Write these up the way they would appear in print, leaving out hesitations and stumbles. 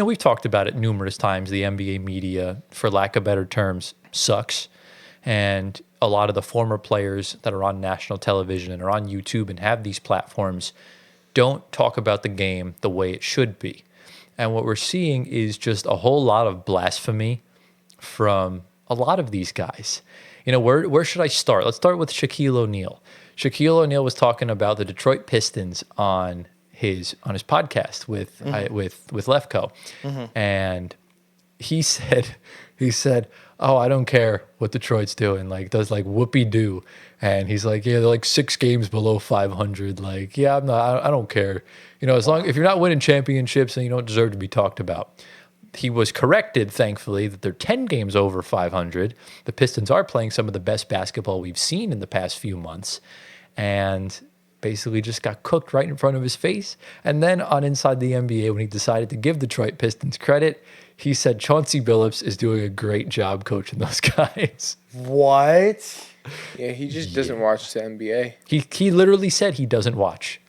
we've talked about it numerous times. The NBA media, for lack of better terms, sucks. And a lot of the former players that are on national television and are on YouTube and have these platforms don't talk about the game the way it should be. And what we're seeing is just a whole lot of blasphemy from a lot of these guys. Where should I start? Let's start with Shaquille O'Neal. Shaquille O'Neal was talking about the Detroit Pistons on his podcast with Lefko, and he said, "Oh, I don't care what Detroit's doing. Like, does like whoopee do?" And he's like, "Yeah, they're like 6 games below 500. Like, yeah, I don't care. As long if you're not winning championships, then you don't deserve to be talked about." He was corrected, thankfully, that they're 10 games over 500. The Pistons are playing some of the best basketball we've seen in the past few months, and basically just got cooked right in front of his face. And then on Inside the NBA, when he decided to give Detroit Pistons credit, he said Chauncey Billups is doing a great job coaching those guys. What? Yeah, he just doesn't watch the NBA. He literally said he doesn't watch.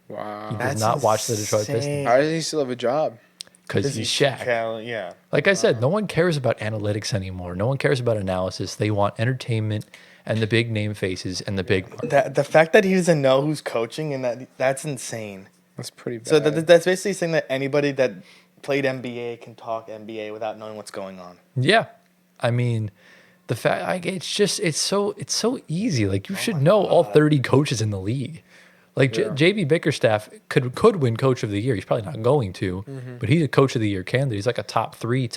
Wow. He does not watch the Detroit Pistons. How does he still have a job? Because he's Shaq. Yeah. Like I said, no one cares about analytics anymore. No one cares about analysis. They want entertainment and the big name faces and the big... The fact that he doesn't know who's coaching, and that's insane. That's pretty bad. So that's basically saying that anybody that played NBA can talk NBA without knowing what's going on. Yeah. I mean, the fact... It's so easy. Like, you should know all 30 coaches in the league. Like, JB Bickerstaff could win Coach of the Year. He's probably not going to, but he's a Coach of the Year candidate. He's like a top 4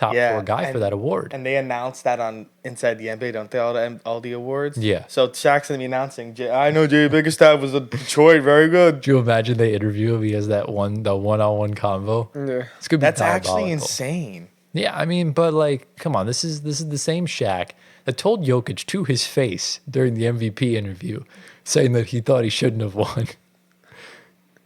guy for that award. And they announced that on Inside the NBA, don't they? All the awards. Yeah. So Shaq's gonna be announcing. I know JB Bickerstaff was a Detroit, very good. Do you imagine they interview him? He has the one-on-one convo. Yeah. It's gonna be That's diabolical. actually insane. Yeah, I mean, but like, come on, this is the same Shaq that told Jokic to his face during the MVP interview, saying that he thought he shouldn't have won.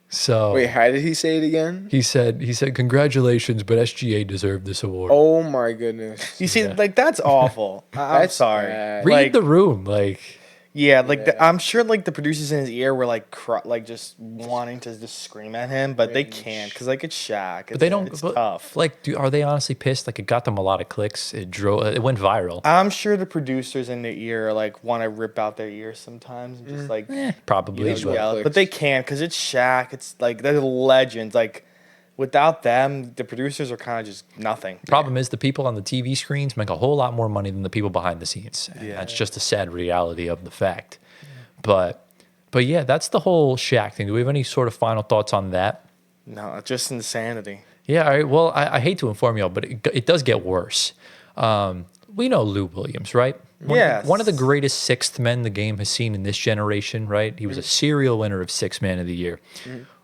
So wait, how did he say it again? He said, "Congratulations, but SGA deserved this award." Oh my goodness! You see, like that's awful. I'm sorry. Bad. Read the room, like. Yeah, I'm sure like the producers in his ear were like just wanting to just scream at him, but they can't because like it's Shaq. But they don't. It's tough. Like, are they honestly pissed? Like, it got them a lot of clicks. It went viral. I'm sure the producers in their ear like want to rip out their ears sometimes, and just like probably, but they can't because it's Shaq. It's like they're legends. Like without them, the producers are kind of just nothing. Problem is the people on the TV screens make a whole lot more money than the people behind the scenes. And that's just a sad reality of the fact. Yeah. But yeah, that's the whole Shaq thing. Do we have any sort of final thoughts on that? No, it's just insanity. Yeah, all right. Well, I hate to inform y'all, but it does get worse. We know Lou Williams, right? One of the greatest sixth men the game has seen in this generation, right? He was a serial winner of Sixth Man of the Year.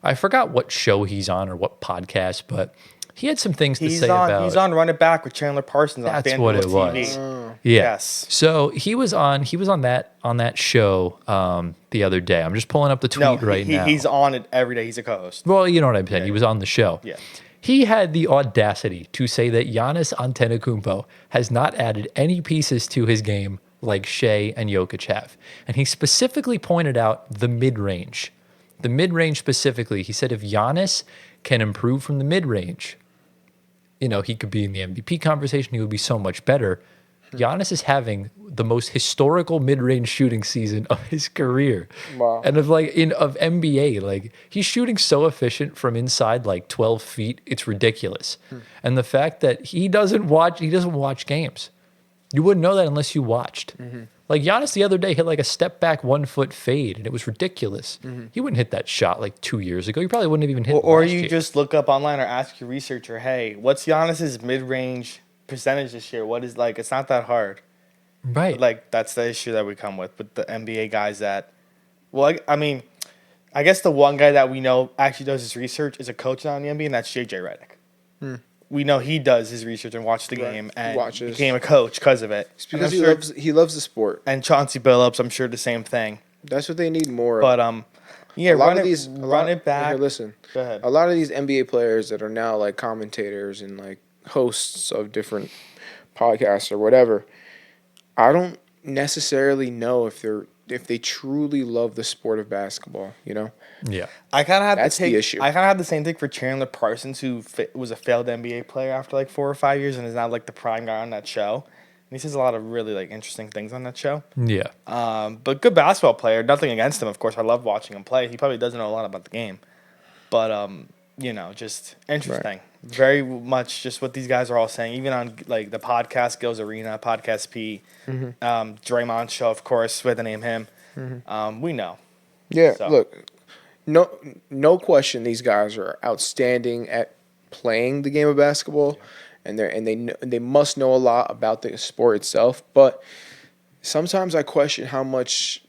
I forgot what show he's on or what podcast, but he had some things to say about... He's on Run It Back with Chandler Parsons on That's what it was. Yes. So he was on that show the other day. I'm just pulling up the tweet now. He's on it every day. He's a co-host. Well, you know what I'm saying. He was on the show. Yeah. He had the audacity to say that Giannis Antetokounmpo has not added any pieces to his game like Shea and Jokic have. And he specifically pointed out the mid-range. The mid-range specifically. He said if Giannis can improve from the mid-range, he could be in the MVP conversation. He would be so much better. Giannis is having the most historical mid-range shooting season of his career. Wow. And of NBA, like he's shooting so efficient from inside like 12 feet, it's ridiculous. And the fact that he doesn't watch games. You wouldn't know that unless you watched. Like Giannis the other day hit like a step back 1 foot fade and it was ridiculous. He wouldn't hit that shot like 2 years ago. He probably wouldn't have even hit it Or last you year. just look up online or ask your researcher, hey, what's Giannis's mid-range percentage this year? What is it's not that hard. Right. But, like that's the issue that we come with the NBA guys that I guess the one guy that we know actually does his research is a coach on the NBA, and that's JJ Redick. We know he does his research and watched the game and became a coach because of it. It's because he loves the sport. And Chauncey Billups, I'm sure the same thing. That's what they need more of. But run it back. Here, listen. Go ahead. A lot of these NBA players that are now like commentators and like hosts of different podcasts or whatever, I don't necessarily know if they're they truly love the sport of basketball, you know. Yeah. I kind of have That's the issue. I kind of have the same thing for Chandler Parsons, who was a failed NBA player after like 4 or 5 years and is now like the prime guy on that show. And he says a lot of really like interesting things on that show. Yeah. But good basketball player. Nothing against him, of course. I love watching him play. He probably doesn't know a lot about the game, but you know, just interesting. Right. Very much just what these guys are all saying. Even on like the podcast, Gills Arena, Podcast P, Draymond show, of course, with the name him. We know. Yeah, So. look, no question, these guys are outstanding at playing the game of basketball, and they must know a lot about the sport itself. But sometimes I question how much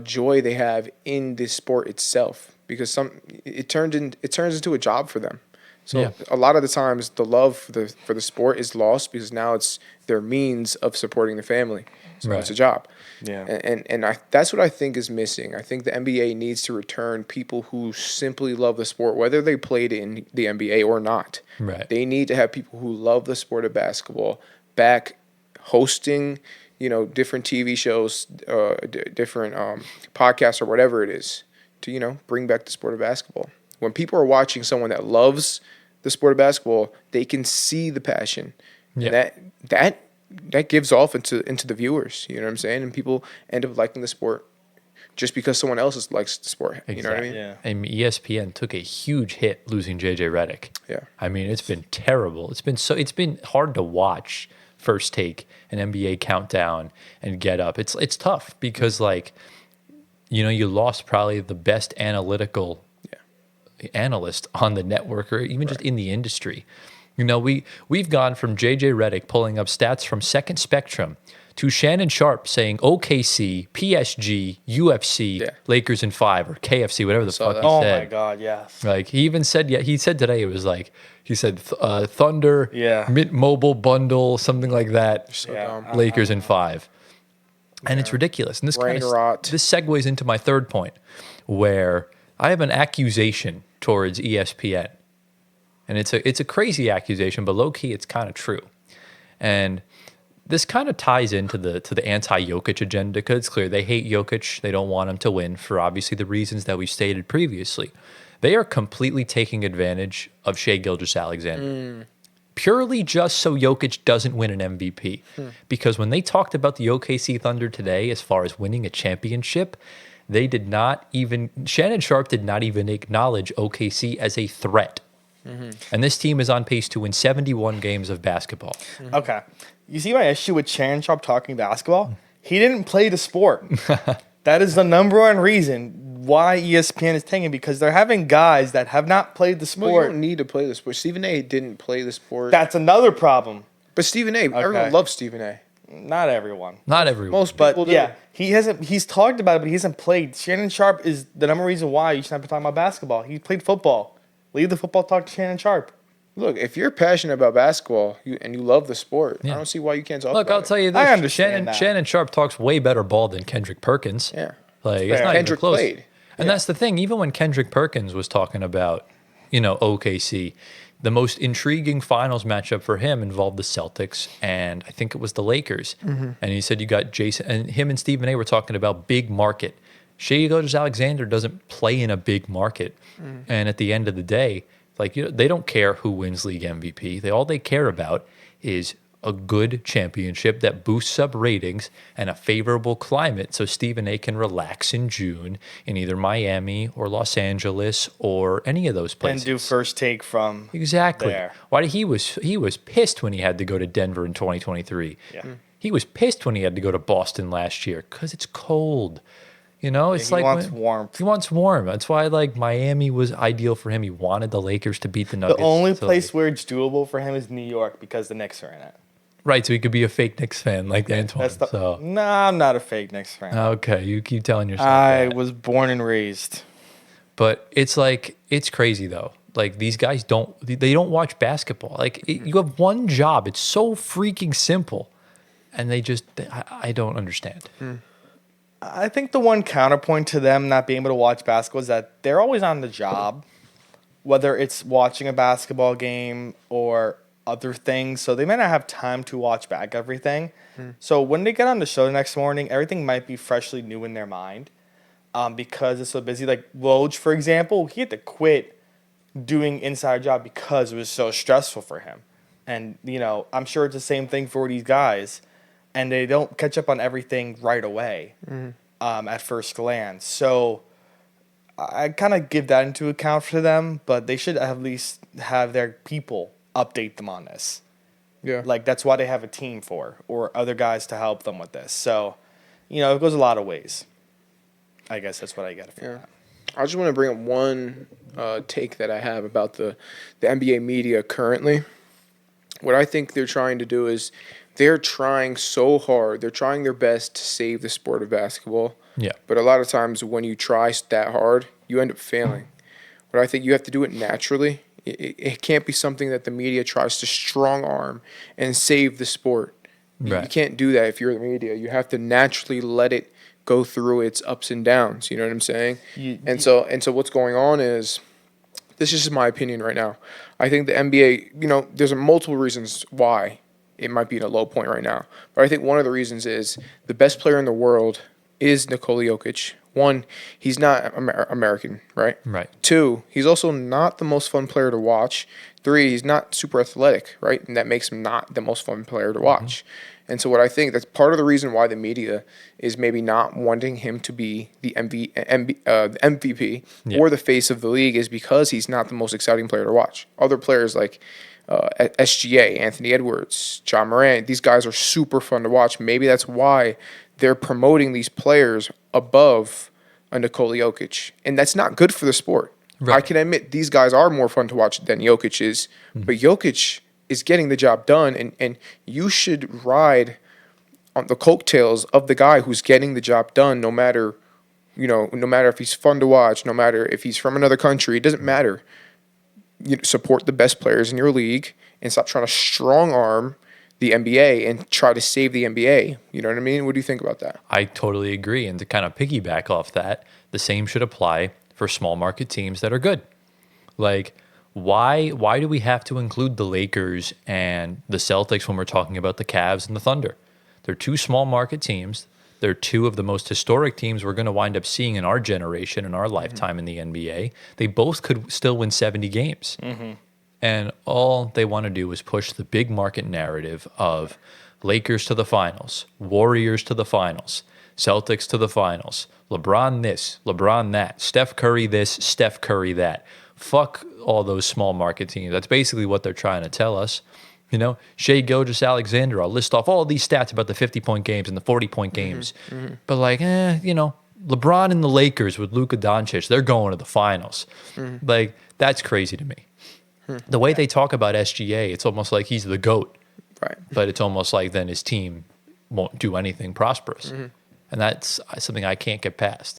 joy they have in the sport itself, because it turns into a job for them. So a lot of the times, the love for the sport is lost because now it's their means of supporting the family. So it's a job. Yeah. And that's what I think is missing. I think the NBA needs to return people who simply love the sport, whether they played in the NBA or not. Right. They need to have people who love the sport of basketball back hosting, you know, different TV shows, different podcasts or whatever it is to, you know, bring back the sport of basketball. When people are watching someone that loves the sport of basketball, they can see the passion. Yeah. And that gives off into the viewers, you know what I'm saying? And people end up liking the sport just because someone else likes the sport. You know what I mean? Yeah. And ESPN took a huge hit losing JJ Redick. Yeah. I mean, it's been terrible. It's been hard to watch First Take, an NBA countdown, and Get Up. It's tough because, like, you know, you lost probably the best analytical analyst on the network or even just in the industry. You know, we've gone from JJ Redick pulling up stats from Second Spectrum to Shannon Sharp saying OKC, PSG, UFC, Lakers in 5 or KFC, whatever the fuck he Oh said. my God, yes. Like he even said, he said today it was like he said Thunder, Mint Mobile bundle, something like that. So dumb. Lakers in 5, and it's ridiculous. And this Brain kind of rot. this segues into my third point, where I have an accusation towards ESPN. And it's a crazy accusation, but low key, it's kind of true. And this kind of ties into the anti-Jokic agenda because it's clear they hate Jokic. They don't want him to win for obviously the reasons that we stated previously. They are completely taking advantage of Shai Gilgeous-Alexander purely just so Jokic doesn't win an MVP. Because when they talked about the OKC Thunder today, as far as winning a championship, they did not even Shannon Sharp did not even acknowledge OKC as a threat. And this team is on pace to win 71 games of basketball. Okay. You see my issue with Shannon Sharp talking basketball? He didn't play the sport. That is the number one reason why ESPN is taking, because they're having guys that have not played the sport. Well, you don't need to play the sport. Stephen A. didn't play the sport. That's another problem. But Stephen A. Everyone loves Stephen A. Not everyone. Not everyone. Most people do. Yeah, he's talked about it, but he hasn't played. Shannon Sharp is the number one reason why you should not be talking about basketball. He played football. Leave the football talk to Shannon Sharp. Look, if you're passionate about basketball and you love the sport, I don't see why you can't talk about it. Look, I'll tell you this. I understand that. Shannon Sharp talks way better ball than Kendrick Perkins. Yeah. Like, it's not Kendrick even close. played. And that's the thing. Even when Kendrick Perkins was talking about, you know, OKC, the most intriguing finals matchup for him involved the Celtics and I think it was the Lakers. And he said you got Jason, and him and Stephen A. were talking about big market. Shai Gilgeous-Alexander doesn't play in a big market. And at the end of the day, like, you know, they don't care who wins league MVP. All they care about is a good championship that boosts up ratings and a favorable climate so Stephen A. can relax in June in either Miami or Los Angeles or any of those places. And do First Take from there. Why did he was pissed when he had to go to Denver in 2023. Yeah. He was pissed when he had to go to Boston last year because it's cold. You know, it's like he wants warmth. He wants warm. That's why, like, Miami was ideal for him. He wanted the Lakers to beat the Nuggets. The only place where it's doable for him is New York because the Knicks are in it. Right, so he could be a fake Knicks fan like Antoine. Nah, I'm not a fake Knicks fan. Okay, you keep telling yourself I that. was born and raised. But it's like, it's crazy though. Like, these guys don't watch basketball. Like, you have one job. It's so freaking simple. And I don't understand. I think the one counterpoint to them not being able to watch basketball is that they're always on the job, whether it's watching a basketball game or other things, so they might not have time to watch back everything. So when they get on the show the next morning, everything might be freshly new in their mind, because it's so busy. Like Woj, for example, he had to quit doing inside job because it was so stressful for him. And, I'm sure it's the same thing for these guys, and they don't catch up on everything right away at first glance. So I kind of give that into account for them, but they should at least have their people update them on this. Yeah. Like, that's why they have a team for, or other guys to help them with this. So, it goes a lot of ways. I guess that's what I get from that. I just want to bring up one take that I have about the NBA media currently. What I think they're trying to do is they're trying so hard. They're trying their best to save the sport of basketball. Yeah. But a lot of times when you try that hard, you end up failing. But I think you have to do it naturally. It can't be something that the media tries to strong arm and save the sport. Right. You can't do that if you're the media. You have to naturally let it go through its ups and downs. You know what I'm saying? So what's going on is, this is just my opinion right now. I think the NBA, there's multiple reasons why it might be in a low point right now. But I think one of the reasons is the best player in the world is Nikola Jokic. One, he's not American, right? Right. Two, he's also not the most fun player to watch. Three, he's not super athletic, right? And that makes him not the most fun player to watch. And so what I think, that's part of the reason why the media is maybe not wanting him to be the MVP or the face of the league, is because he's not the most exciting player to watch. Other players like SGA, Anthony Edwards, John Morant, these guys are super fun to watch. Maybe that's why they're promoting these players above a Nikola Jokic. And that's not good for the sport. Right. I can admit these guys are more fun to watch than Jokic is, but Jokic is getting the job done, and you should ride on the coattails of the guy who's getting the job done, no matter if he's fun to watch, no matter if he's from another country, it doesn't matter. You support the best players in your league and stop trying to strong arm the NBA and try to save the NBA. You know what I mean? What do you think about that? I totally agree. And to kind of piggyback off that, the same should apply for small market teams that are good. Like, why do we have to include the Lakers and the Celtics when we're talking about the Cavs and the Thunder? They're two small market teams. They're two of the most historic teams we're going to wind up seeing in our generation, in our lifetime in the NBA. They both could still win 70 games. And all they want to do is push the big market narrative of Lakers to the finals, Warriors to the finals, Celtics to the finals, LeBron this, LeBron that, Steph Curry this, Steph Curry that. Fuck all those small market teams. That's basically what they're trying to tell us. Shai Gilgeous-Alexander, I'll list off all these stats about the 50-point games and the 40-point games. But LeBron and the Lakers with Luka Doncic, they're going to the finals. Like, that's crazy to me. The way they talk about SGA, it's almost like he's the GOAT. Right. But it's almost like then his team won't do anything prosperous. And that's something I can't get past.